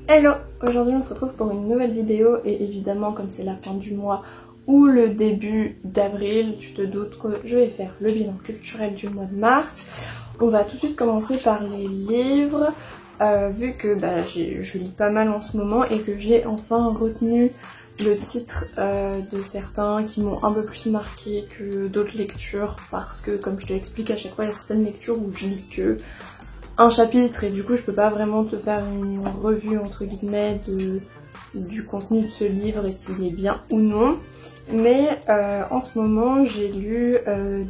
Hello! Aujourd'hui on se retrouve pour une nouvelle vidéo et évidemment comme c'est la fin du mois ou le début d'avril, tu te doutes que je vais faire le bilan culturel du mois de mars. On va tout de suite commencer par les livres, vu que je lis pas mal en ce moment et que j'ai enfin retenu le titre de certains qui m'ont un peu plus marqué que d'autres lectures, parce que comme je te l'explique à chaque fois, il y a certaines lectures où je lis que un chapitre et du coup je peux pas vraiment te faire une revue entre guillemets du contenu de ce livre et s'il est bien ou non. Mais en ce moment j'ai lu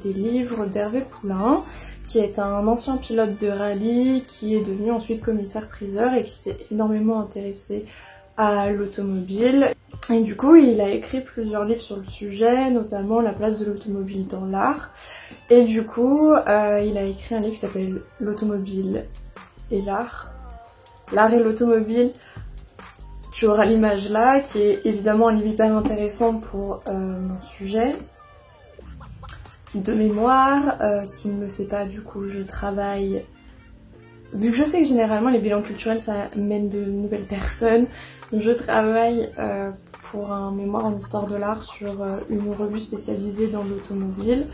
des livres d'Hervé Poulain, qui est un ancien pilote de rallye qui est devenu ensuite commissaire-priseur et qui s'est énormément intéressé à l'automobile. Et du coup il a écrit plusieurs livres sur le sujet, notamment La place de l'automobile dans l'art. Et du coup, il a écrit un livre qui s'appelle L'automobile et l'art. L'art et l'automobile, tu auras l'image là, qui est évidemment un livre hyper intéressant pour mon sujet. De mémoire, si tu ne le sais pas, du coup, je travaille... Vu que je sais que généralement les bilans culturels ça mène de nouvelles personnes, je travaille pour un mémoire en histoire de l'art sur une revue spécialisée dans l'automobile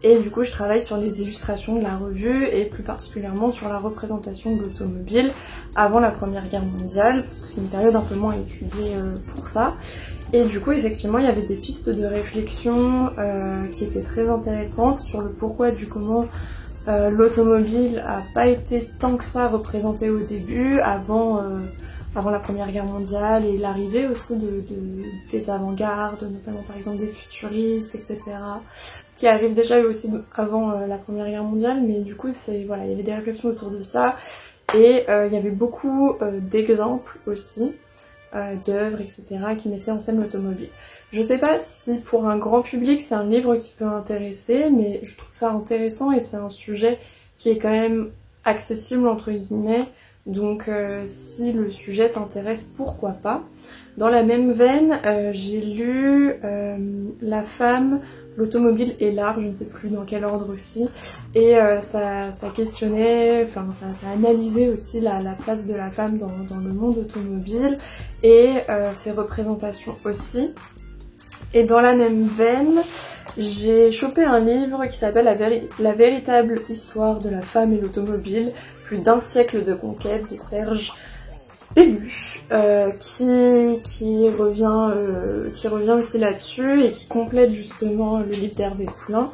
et du coup je travaille sur les illustrations de la revue et plus particulièrement sur la représentation de l'automobile avant la Première Guerre mondiale, parce que c'est une période un peu moins étudiée pour ça. Et du coup effectivement il y avait des pistes de réflexion qui étaient très intéressantes sur le pourquoi du comment l'automobile a pas été tant que ça représentée au début, avant la Première Guerre mondiale, et l'arrivée aussi des avant-gardes, notamment par exemple des futuristes, etc., qui arrivent déjà aussi avant la Première Guerre mondiale, mais du coup voilà, il y avait des réflexions autour de ça, et il y avait beaucoup d'exemples aussi, d'œuvres, etc., qui mettaient en scène l'automobile. Je sais pas si pour un grand public c'est un livre qui peut intéresser, mais je trouve ça intéressant et c'est un sujet qui est quand même accessible entre guillemets, donc si le sujet t'intéresse, pourquoi pas. Dans la même veine, j'ai lu La femme, l'automobile et l'art, je ne sais plus dans quel ordre aussi, et ça questionnait, enfin ça analysait aussi la place de la femme dans le monde automobile et ses représentations aussi. Et dans la même veine, j'ai chopé un livre qui s'appelle La véritable histoire de la femme et l'automobile, plus d'un siècle de conquête, de Serge Pellu, qui revient aussi là-dessus et qui complète justement le livre d'Hervé Poulain,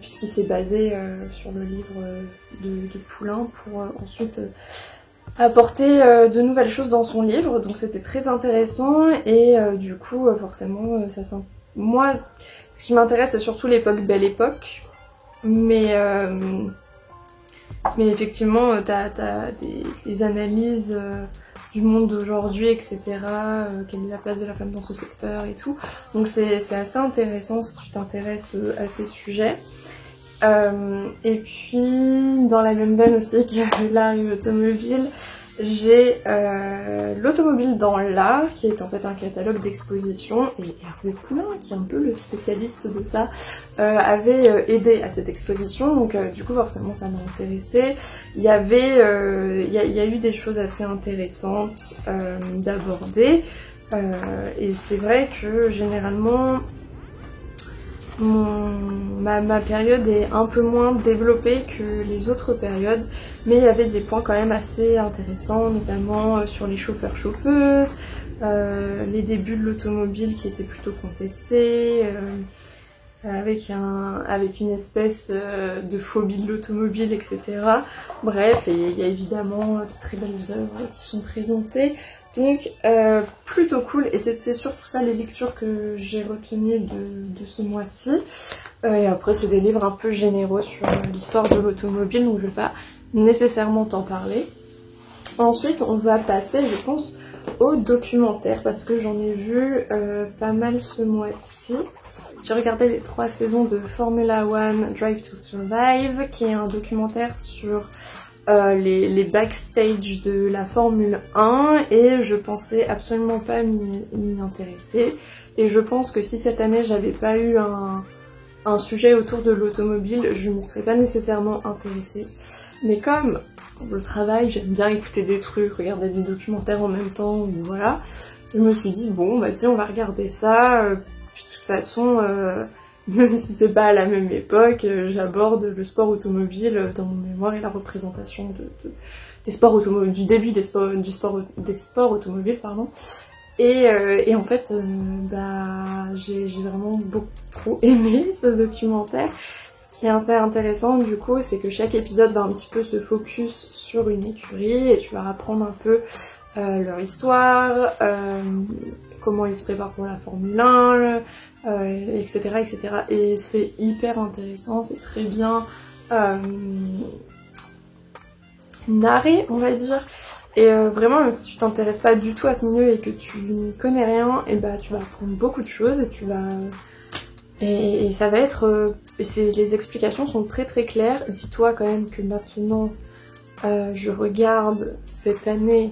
puisqu'il s'est basé sur le livre de Poulain pour ensuite apporter de nouvelles choses dans son livre, donc c'était très intéressant et du coup forcément moi ce qui m'intéresse c'est surtout l'époque Belle Époque, mais effectivement t'as des analyses du monde d'aujourd'hui, etc., quelle est la place de la femme dans ce secteur et tout, donc c'est assez intéressant si tu t'intéresses à ces sujets. Et puis dans la même veine aussi que l'art et l'automobile, j'ai l'automobile dans l'art, qui est en fait un catalogue d'expositions, et Hervé Poulain, qui est un peu le spécialiste de ça, avait aidé à cette exposition, donc du coup forcément ça m'a intéressée. Il y avait, il y a eu des choses assez intéressantes d'aborder, et c'est vrai que généralement ma période est un peu moins développée que les autres périodes, mais il y avait des points quand même assez intéressants, notamment sur les chauffeurs-chauffeuses, les débuts de l'automobile qui étaient plutôt contestés, avec une espèce de phobie de l'automobile, etc. Bref, et il y a évidemment de très belles œuvres qui sont présentées. Donc plutôt cool, et c'était surtout ça les lectures que j'ai retenues de ce mois-ci. Et après c'est des livres un peu généraux sur l'histoire de l'automobile, donc je vais pas nécessairement t'en parler. Ensuite on va passer, je pense, au documentaire, parce que j'en ai vu pas mal ce mois-ci. J'ai regardé les 3 saisons de Formula One Drive to Survive, qui est un documentaire sur les backstage de la Formule 1, et je pensais absolument pas m'y intéresser, et je pense que si cette année j'avais pas eu un sujet autour de l'automobile, je m'y serais pas nécessairement intéressée. Mais comme pour le travail, j'aime bien écouter des trucs, regarder des documentaires en même temps, ou voilà, je me suis dit bon bah si on va regarder ça, puis de toute façon, même si c'est pas à la même époque, j'aborde le sport automobile dans mon mémoire et la représentation des sports automobiles, du début des sports automobiles, pardon. Et en fait, bah, j'ai vraiment beaucoup trop aimé ce documentaire. Ce qui est assez intéressant du coup, c'est que chaque épisode va un petit peu se focus sur une écurie et tu vas apprendre un peu leur histoire, comment ils se préparent pour la Formule 1, etc., etc. Et c'est hyper intéressant, c'est très bien narré, on va dire. Et vraiment, même si tu t'intéresses pas du tout à ce milieu et que tu n'y connais rien, et bah tu vas apprendre beaucoup de choses et tu vas... Et ça va être... les explications sont très très claires. Dis-toi quand même que maintenant, je regarde cette année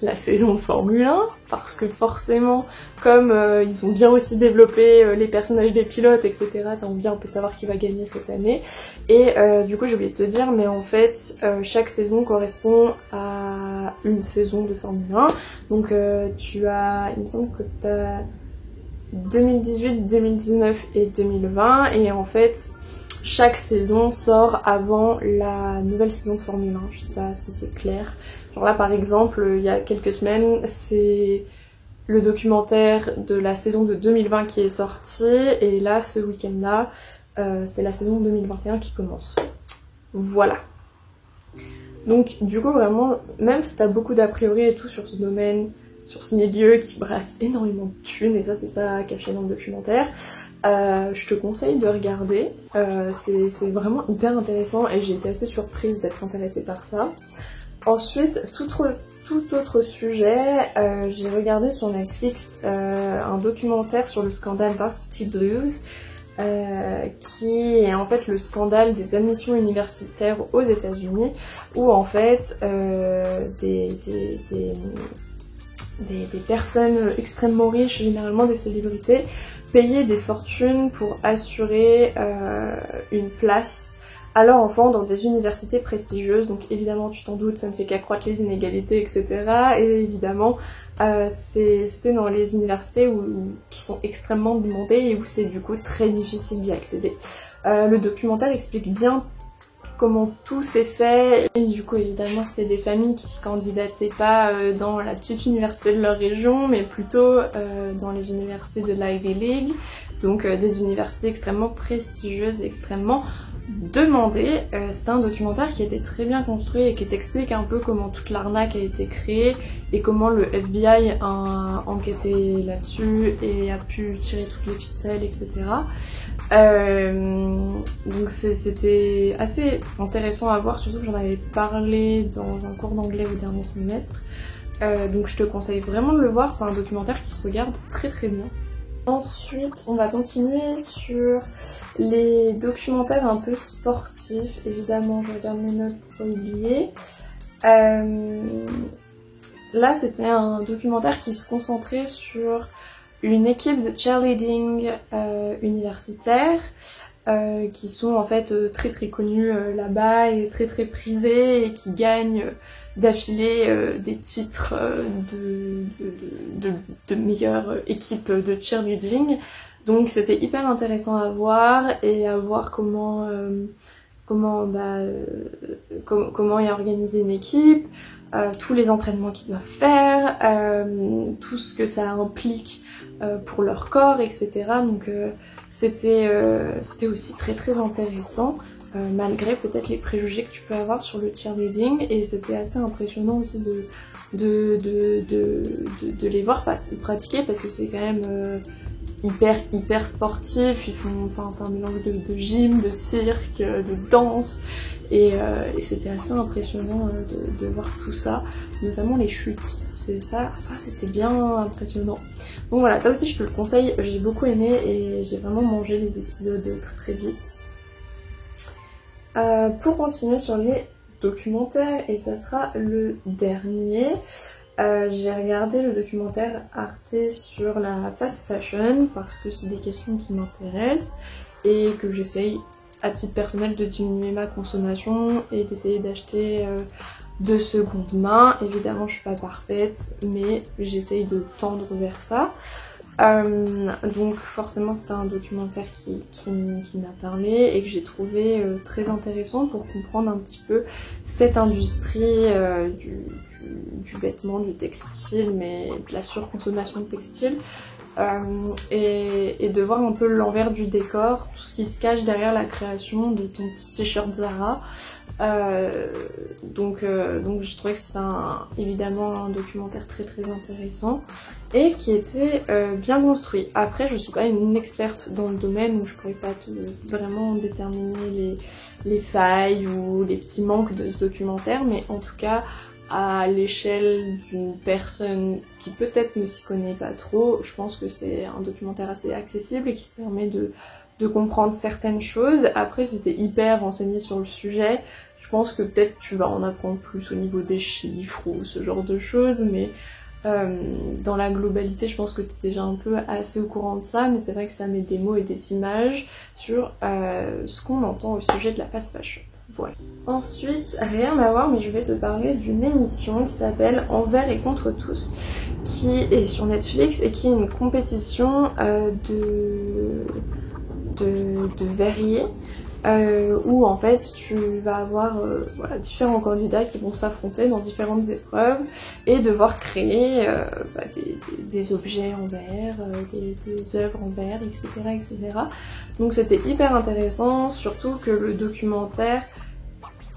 la saison de Formule 1, parce que forcément, comme ils ont bien aussi développé les personnages des pilotes, etc., t'as envie un peu de savoir qui va gagner cette année. Et du coup, j'ai oublié de te dire, mais en fait, chaque saison correspond à une saison de Formule 1. Donc tu as, il me semble que t'as 2018, 2019 et 2020, et en fait, chaque saison sort avant la nouvelle saison de Formule 1. Je sais pas si c'est clair. Genre là par exemple, il y a quelques semaines, c'est le documentaire de la saison de 2020 qui est sorti, et là ce week-end là, c'est la saison 2021 qui commence. Voilà. Donc du coup vraiment, même si t'as beaucoup d'a priori et tout sur ce domaine, sur ce milieu qui brasse énormément de thunes, et ça c'est pas caché dans le documentaire, je te conseille de regarder. C'est vraiment hyper intéressant et j'ai été assez surprise d'être intéressée par ça. Ensuite, tout autre sujet, j'ai regardé sur Netflix un documentaire sur le scandale Varsity Blues, qui est en fait le scandale des admissions universitaires aux États-Unis, où en fait des personnes extrêmement riches, généralement des célébrités, payaient des fortunes pour assurer une place à leur enfant dans des universités prestigieuses. Donc évidemment, tu t'en doutes, ça ne fait qu'accroître les inégalités, etc. Et évidemment, c'était dans les universités qui sont extrêmement demandées et où c'est du coup très difficile d'y accéder. Le documentaire explique bien comment tout s'est fait, et du coup évidemment c'était des familles qui candidataient pas dans la petite université de leur région, mais plutôt dans les universités de l'Ivy League, donc des universités extrêmement prestigieuses et extrêmement demandées. C'est un documentaire qui a été très bien construit et qui t'explique un peu comment toute l'arnaque a été créée et comment le FBI a enquêté là-dessus et a pu tirer toutes les ficelles, etc. Donc c'était assez intéressant à voir, surtout que j'en avais parlé dans un cours d'anglais au dernier semestre. Donc je te conseille vraiment de le voir, c'est un documentaire qui se regarde très très bien. Ensuite, on va continuer sur les documentaires un peu sportifs. Évidemment, je regarde mes notes pour pas oublier. Là, c'était un documentaire qui se concentrait sur une équipe de cheerleading universitaire qui sont en fait très très connus là-bas et très très prisés et qui gagnent d'affilée des titres de meilleure équipe de cheerleading. Donc c'était hyper intéressant à voir et à voir comment y organiser une équipe, tous les entraînements qu'ils doivent faire, tout ce que ça implique pour leur corps, etc. Donc c'était aussi très très intéressant, malgré peut-être les préjugés que tu peux avoir sur le cheerleading, et c'était assez impressionnant aussi de les voir pratiquer, parce que c'est quand même hyper sportif. Ils font, enfin c'est un mélange de gym, de cirque, de danse, et c'était assez impressionnant de voir tout ça, notamment les chutes. Ça c'était bien impressionnant. Donc voilà, ça aussi je te le conseille, j'ai beaucoup aimé et j'ai vraiment mangé les épisodes très très vite. Pour continuer sur les documentaires, et ça sera le dernier, j'ai regardé le documentaire Arte sur la fast fashion parce que c'est des questions qui m'intéressent et que j'essaye à titre personnel de diminuer ma consommation et d'essayer d'acheter de seconde main. Évidemment je suis pas parfaite, mais j'essaye de tendre vers ça. Donc forcément c'était un documentaire qui m'a parlé et que j'ai trouvé très intéressant pour comprendre un petit peu cette industrie du vêtement, du textile, mais de la surconsommation de textile. Et de voir un peu l'envers du décor, tout ce qui se cache derrière la création de ton petit t-shirt Zara. Donc j'ai trouvé que c'était évidemment un documentaire très intéressant et qui était bien construit. Après je suis pas une experte dans le domaine, donc je pourrais pas vraiment déterminer les failles ou les petits manques de ce documentaire, mais en tout cas à l'échelle d'une personne qui peut-être ne s'y connaît pas trop, je pense que c'est un documentaire assez accessible et qui permet de comprendre certaines choses. Après, si t'es hyper renseigné sur le sujet, je pense que peut-être tu vas en apprendre plus au niveau des chiffres ou ce genre de choses, mais dans la globalité, je pense que t'es déjà un peu assez au courant de ça, mais c'est vrai que ça met des mots et des images sur ce qu'on entend au sujet de la fast fashion. Voilà. Ensuite, rien à voir, mais je vais te parler d'une émission qui s'appelle Envers et contre tous, qui est sur Netflix et qui est une compétition de verriers, où en fait tu vas avoir voilà, différents candidats qui vont s'affronter dans différentes épreuves et devoir créer des objets en verre, des œuvres en verre, etc., etc. Donc c'était hyper intéressant, surtout que le documentaire...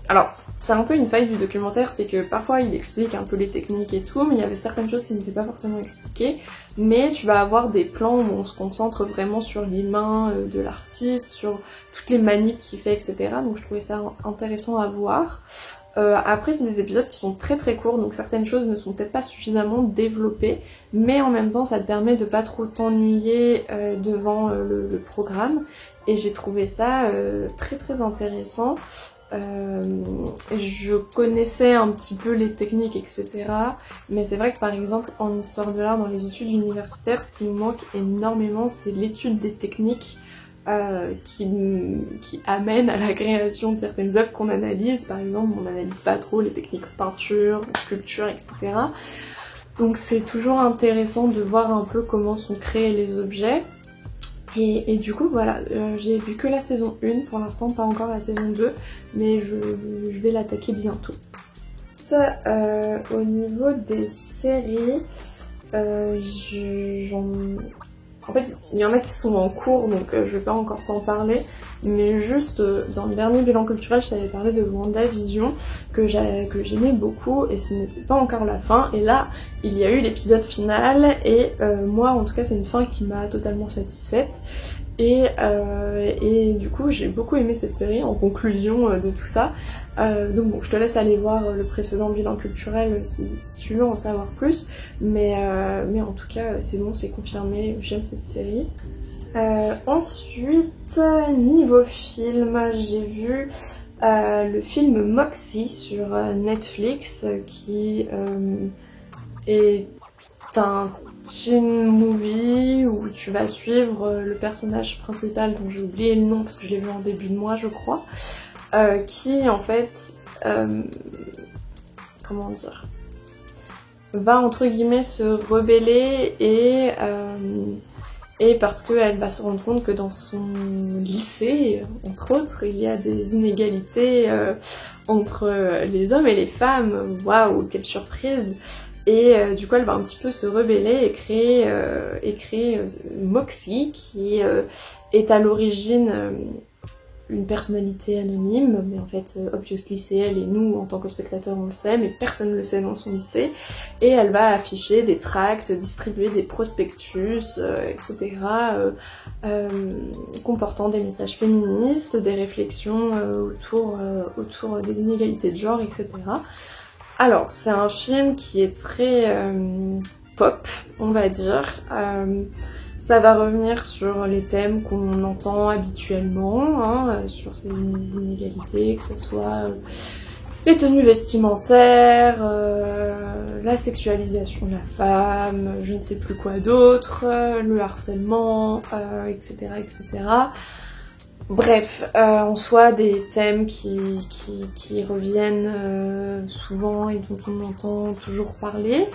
Alors, c'est un peu une faille du documentaire, c'est que parfois il explique un peu les techniques et tout, mais il y avait certaines choses qui n'étaient pas forcément expliquées, mais tu vas avoir des plans où on se concentre vraiment sur les mains de l'artiste, sur toutes les manips qu'il fait, etc. Donc je trouvais ça intéressant à voir. Après c'est des épisodes qui sont très courts, donc certaines choses ne sont peut-être pas suffisamment développées, mais en même temps ça te permet de pas trop t'ennuyer devant le programme, et j'ai trouvé ça très intéressant. Je connaissais un petit peu les techniques, etc. Mais c'est vrai que par exemple en histoire de l'art, dans les études universitaires, ce qui nous manque énormément, c'est l'étude des techniques qui amènent à la création de certaines œuvres qu'on analyse. Par exemple, on n'analyse pas trop les techniques de peinture, de sculpture, etc. Donc c'est toujours intéressant de voir un peu comment sont créés les objets. Et du coup voilà, j'ai vu que la saison 1 pour l'instant, pas encore la saison 2, mais je vais l'attaquer bientôt. Au niveau des séries, en fait il y en a qui sont en cours, donc je vais pas encore t'en parler, mais juste dans le dernier bilan culturel je t'avais parlé de WandaVision que j'aimais beaucoup, et ce n'était pas encore la fin, et là il y a eu l'épisode final, et moi en tout cas c'est une fin qui m'a totalement satisfaite, et du coup j'ai beaucoup aimé cette série en conclusion de tout ça. Donc bon, je te laisse aller voir le précédent bilan culturel si tu veux en savoir plus, mais en tout cas c'est bon, c'est confirmé, j'aime cette série. Ensuite, niveau film, j'ai vu le film Moxie sur Netflix, qui est un teen movie où tu vas suivre le personnage principal, dont j'ai oublié le nom parce que je l'ai vu en début de mois je crois, qui en fait, comment dire, va entre guillemets se rebeller, et parce qu'elle va se rendre compte que dans son lycée, entre autres, il y a des inégalités entre les hommes et les femmes. Waouh, quelle surprise! Et du coup elle va un petit peu se rebeller et créer Moxie, qui est à l'origine une personnalité anonyme, mais en fait obviously c'est elle, et nous en tant que spectateurs on le sait, mais personne ne le sait dans son lycée, et elle va afficher des tracts, distribuer des prospectus, etc. Comportant des messages féministes, des réflexions autour des inégalités de genre, etc. Alors c'est un film qui est très pop, on va dire. Ça va revenir sur les thèmes qu'on entend habituellement, hein, sur ces inégalités, que ce soit les tenues vestimentaires, la sexualisation de la femme, je ne sais plus quoi d'autre, le harcèlement, etc., etc. Bref, en soi des thèmes qui reviennent souvent et dont on entend toujours parler.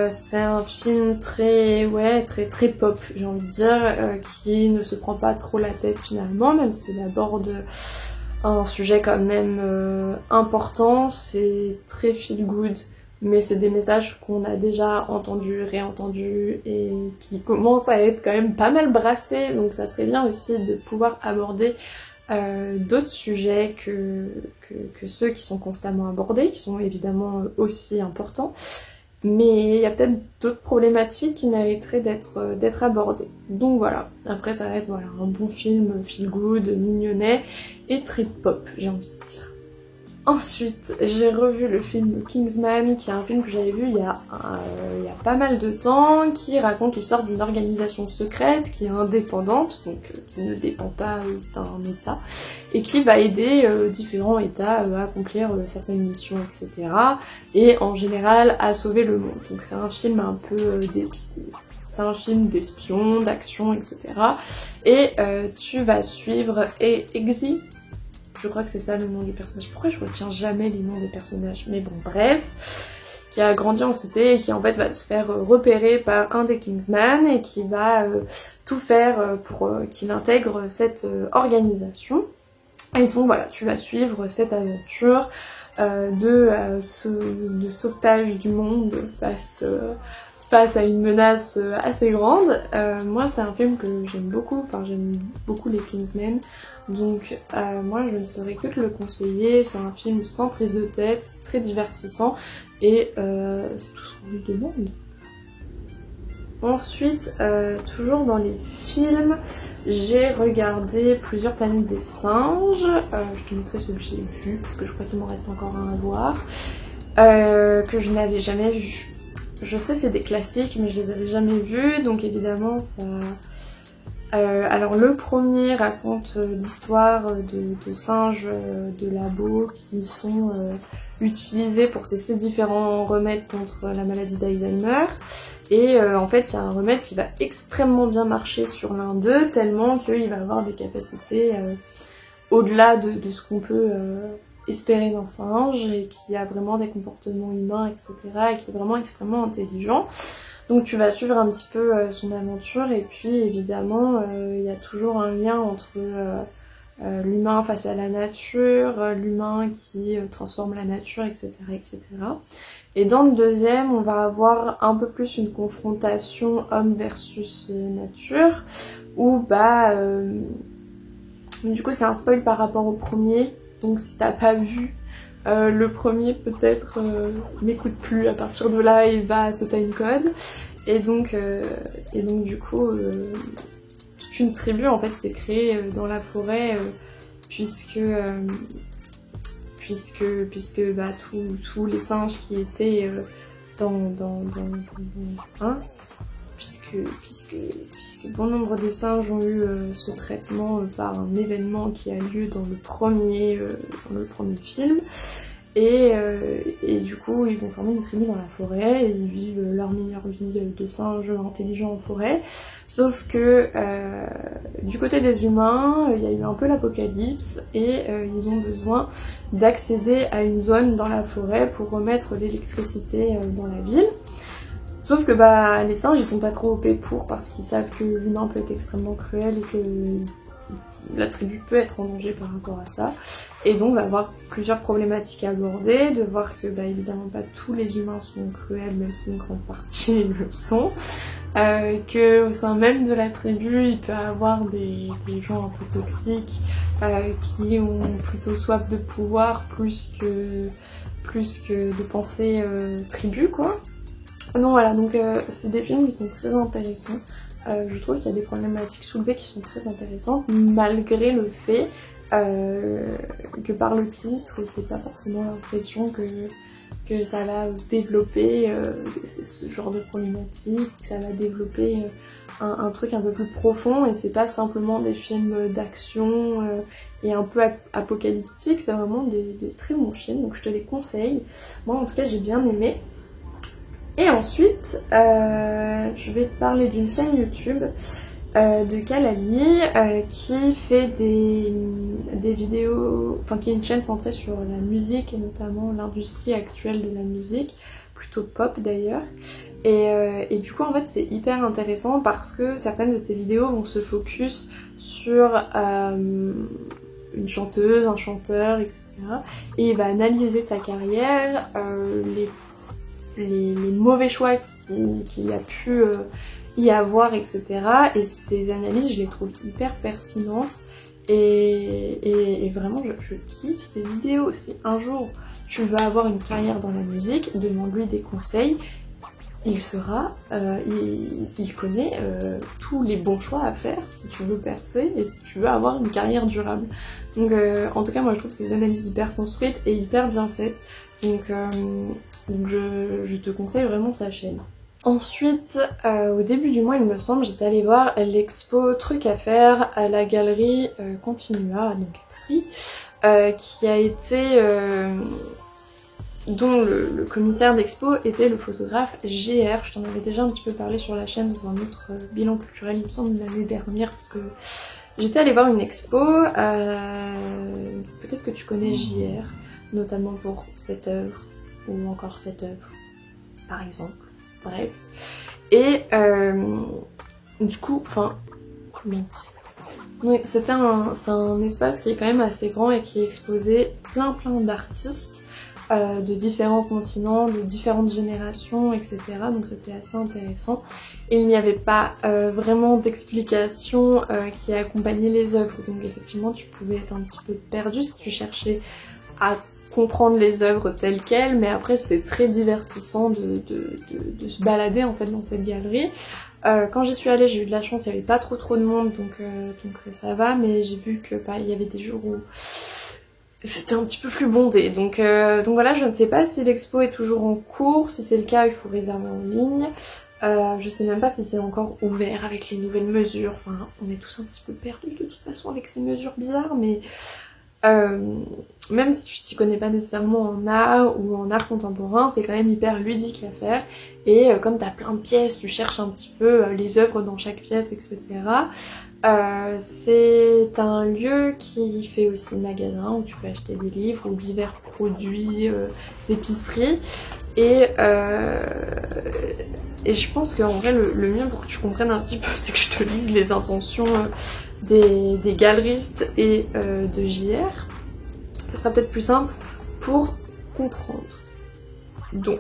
C'est un film très pop, j'ai envie de dire, qui ne se prend pas trop la tête finalement, même s'il aborde un sujet quand même important. C'est très feel good, mais c'est des messages qu'on a déjà entendus, réentendus et qui commencent à être quand même pas mal brassés, donc ça serait bien aussi de pouvoir aborder d'autres sujets que ceux qui sont constamment abordés, qui sont évidemment aussi importants. Mais il y a peut-être d'autres problématiques qui mériteraient d'être abordées. Donc voilà, après ça reste voilà, un bon film feel good, mignonnet et très pop, j'ai envie de dire. Ensuite, j'ai revu le film Kingsman, qui est un film que j'avais vu il y a pas mal de temps, qui raconte l'histoire d'une organisation secrète qui est indépendante, donc qui ne dépend pas d'un État, et qui va aider différents États à accomplir certaines missions, etc. Et en général à sauver le monde. Donc c'est un film un peu c'est un film d'espion, d'action, etc. Et tu vas suivre Eggsy. Je crois que c'est ça le nom du personnage. Pourquoi je retiens jamais les noms des personnages? Mais bon, bref. Qui a grandi en cité et qui en fait va se faire repérer par un des Kingsman et qui va tout faire pour qu'il intègre cette organisation. Et donc voilà, tu vas suivre cette aventure de sauvetage du monde face à une menace assez grande. Moi c'est un film que j'aime beaucoup, enfin j'aime beaucoup les Kingsmen, donc moi je ne ferai que te le conseiller. C'est un film sans prise de tête, très divertissant et c'est tout ce qu'on lui demande. Ensuite, toujours dans les films, j'ai regardé Plusieurs planètes des singes. Je te montrerai celui que j'ai vu parce que je crois qu'il m'en reste encore un à voir, que je n'avais jamais vu. Je sais c'est des classiques mais je les avais jamais vus, donc évidemment ça... alors le premier raconte l'histoire de singes de labo qui sont utilisés pour tester différents remèdes contre la maladie d'Alzheimer. Et en fait il y a un remède qui va extrêmement bien marcher sur l'un d'eux, tellement qu'il va avoir des capacités au-delà de ce qu'on peut espérer d'un singe, et qui a vraiment des comportements humains, etc. et qui est vraiment extrêmement intelligent. Donc tu vas suivre un petit peu son aventure, et puis évidemment il y a toujours un lien entre l'humain face à la nature, l'humain qui transforme la nature, etc., etc. Et dans le deuxième, on va avoir un peu plus une confrontation homme versus nature, où bah du coup c'est un spoil par rapport au premier, donc si t'as pas vu le premier, peut-être n'écoute plus à partir de là et va à ce timecode. Et donc du coup toute une tribu en fait s'est créée dans la forêt puisque bah, tous les singes qui étaient puisque bon nombre de singes ont eu ce traitement par un événement qui a lieu dans le premier film. Et du coup ils vont former une tribu dans la forêt et ils vivent leur meilleure vie de singes intelligents en forêt. Sauf que du côté des humains, il y a eu un peu l'apocalypse et ils ont besoin d'accéder à une zone dans la forêt pour remettre l'électricité dans la ville. Sauf que bah les singes ils sont pas trop OP pour, parce qu'ils savent que l'humain peut être extrêmement cruel et que la tribu peut être en danger par rapport à ça. Et donc on va avoir plusieurs problématiques à aborder, de voir que bah évidemment pas tous les humains sont cruels, même si une grande partie le sont, que au sein même de la tribu il peut y avoir des gens un peu toxiques qui ont plutôt soif de pouvoir plus que de penser tribu quoi. Non voilà, donc c'est des films qui sont très intéressants. Je trouve qu'il y a des problématiques soulevées qui sont très intéressantes, malgré le fait que par le titre, t'as pas forcément l'impression que ça va développer ce genre de problématique, que ça va développer un truc un peu plus profond, et c'est pas simplement des films d'action et un peu apocalyptiques, c'est vraiment des très bons films, donc je te les conseille. Moi en tout cas j'ai bien aimé. Et ensuite, je vais te parler d'une chaîne YouTube de Kalali qui fait des vidéos, enfin qui est une chaîne centrée sur la musique et notamment l'industrie actuelle de la musique, plutôt pop d'ailleurs. Et du coup en fait c'est hyper intéressant parce que certaines de ces vidéos vont se focus sur une chanteuse, un chanteur, etc. Et il va analyser sa carrière, les mauvais choix qu'il a pu y avoir, etc. Et ces analyses, je les trouve hyper pertinentes et vraiment je kiffe ces vidéos. Si un jour tu veux avoir une carrière dans la musique, demande-lui des conseils. Il connaît tous les bons choix à faire si tu veux percer et si tu veux avoir une carrière durable. Donc en tout cas moi je trouve ces analyses hyper construites et hyper bien faites. Donc je te conseille vraiment sa chaîne. Ensuite, au début du mois, il me semble, j'étais allée voir l'expo Trucs à faire à la galerie Continua, donc à Paris, qui a été... dont le commissaire d'expo était le photographe JR. Je t'en avais déjà un petit peu parlé sur la chaîne dans un autre bilan culturel, il me semble, l'année dernière, parce que j'étais allée voir une expo, peut-être que tu connais JR, notamment pour cette œuvre, ou encore cette œuvre, par exemple. Bref. Et du coup, enfin, comment dire, c'est un espace qui est quand même assez grand et qui exposait plein d'artistes de différents continents, de différentes générations, etc. Donc c'était assez intéressant. Et il n'y avait pas vraiment d'explication qui accompagnait les œuvres. Donc effectivement, tu pouvais être un petit peu perdu si tu cherchais à comprendre les œuvres telles quelles, mais après c'était très divertissant de se balader en fait dans cette galerie. Quand j'y suis allée, j'ai eu de la chance, il n'y avait pas trop de monde, donc ça va, mais j'ai vu que il y avait des jours où c'était un petit peu plus bondé. Donc voilà, je ne sais pas si l'expo est toujours en cours, si c'est le cas, il faut réserver en ligne. Je sais même pas si c'est encore ouvert avec les nouvelles mesures, enfin on est tous un petit peu perdus de toute façon avec ces mesures bizarres, mais même si tu t'y connais pas nécessairement en art ou en art contemporain, c'est quand même hyper ludique à faire. Et comme t'as plein de pièces, tu cherches un petit peu les œuvres dans chaque pièce, etc. C'est un lieu qui fait aussi magasin où tu peux acheter des livres ou divers produits d'épicerie. Et je pense qu'en vrai le mieux pour que tu comprennes un petit peu, c'est que je te lise les intentions des galeristes et de JR. Ce sera peut-être plus simple pour comprendre. Donc,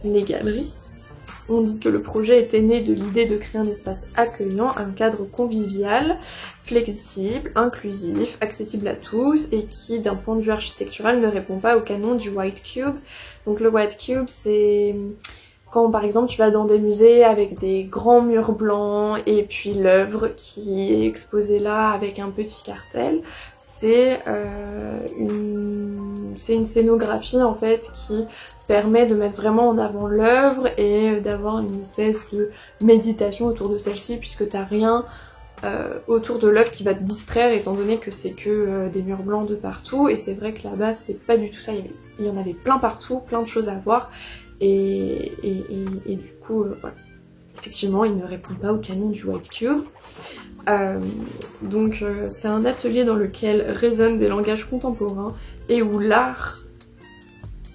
les galeristes ont dit que le projet était né de l'idée de créer un espace accueillant, un cadre convivial, flexible, inclusif, accessible à tous et qui, d'un point de vue architectural, ne répond pas au canon du White Cube. Donc le White Cube, c'est quand par exemple tu vas dans des musées avec des grands murs blancs et puis l'œuvre qui est exposée là avec un petit cartel, c'est une scénographie en fait qui permet de mettre vraiment en avant l'œuvre et d'avoir une espèce de méditation autour de celle-ci puisque t'as rien autour de l'œuvre qui va te distraire étant donné que c'est que des murs blancs de partout. Et c'est vrai que là-bas c'était pas du tout ça, il y en avait plein partout, plein de choses à voir et du coup voilà. Effectivement il ne répond pas au canon du White Cube. Donc c'est un atelier dans lequel résonnent des langages contemporains et où l'art,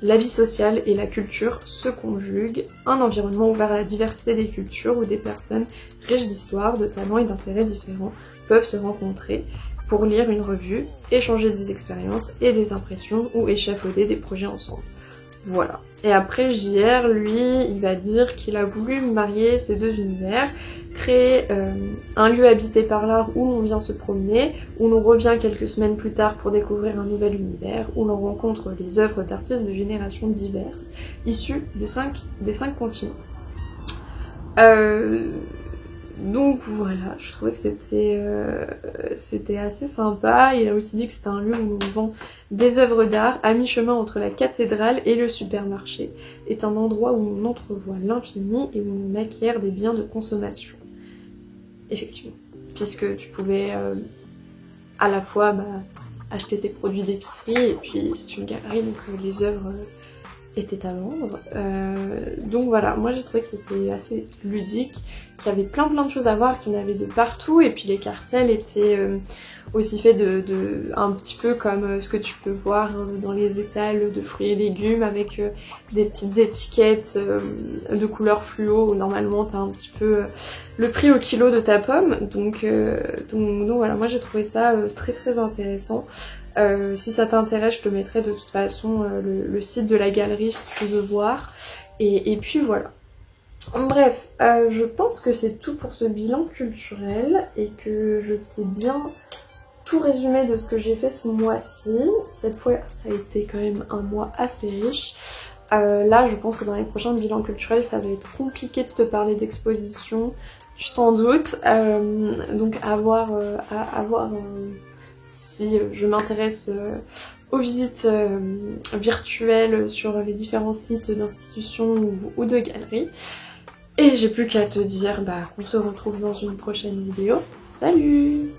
la vie sociale et la culture se conjuguent, un environnement ouvert à la diversité des cultures où des personnes riches d'histoire, de talents et d'intérêts différents peuvent se rencontrer pour lire une revue, échanger des expériences et des impressions ou échafauder des projets ensemble. Voilà. Et après JR, lui, il va dire qu'il a voulu marier ces deux univers, créer un lieu habité par l'art où l'on vient se promener, où l'on revient quelques semaines plus tard pour découvrir un nouvel univers, où l'on rencontre les œuvres d'artistes de générations diverses, issues des 5 continents. Donc voilà, je trouvais que c'était assez sympa. Il a aussi dit que c'était un lieu où l'on vend des œuvres d'art à mi-chemin entre la cathédrale et le supermarché, est un endroit où l'on entrevoit l'infini et où l'on acquiert des biens de consommation. Effectivement, puisque tu pouvais à la fois acheter tes produits d'épicerie et puis c'est une galerie donc les œuvres était à vendre. Donc voilà, moi j'ai trouvé que c'était assez ludique, qu'il y avait plein de choses à voir, qu'il y en avait de partout, et puis les cartels étaient aussi faits un petit peu comme ce que tu peux voir dans les étals de fruits et légumes, avec des petites étiquettes de couleur fluo, où normalement t'as un petit peu le prix au kilo de ta pomme. Donc voilà, moi j'ai trouvé ça très intéressant. Si ça t'intéresse, je te mettrai de toute façon le site de la galerie si tu veux voir. Et puis voilà. Bref, je pense que c'est tout pour ce bilan culturel et que je t'ai bien tout résumé de ce que j'ai fait ce mois-ci. Cette fois, ça a été quand même un mois assez riche. Là, je pense que dans les prochains bilans culturels, ça va être compliqué de te parler d'exposition, tu t'en doutes. Donc à voir si je m'intéresse aux visites virtuelles sur les différents sites d'institutions ou de galeries. Et j'ai plus qu'à te dire qu'on se retrouve dans une prochaine vidéo. Salut!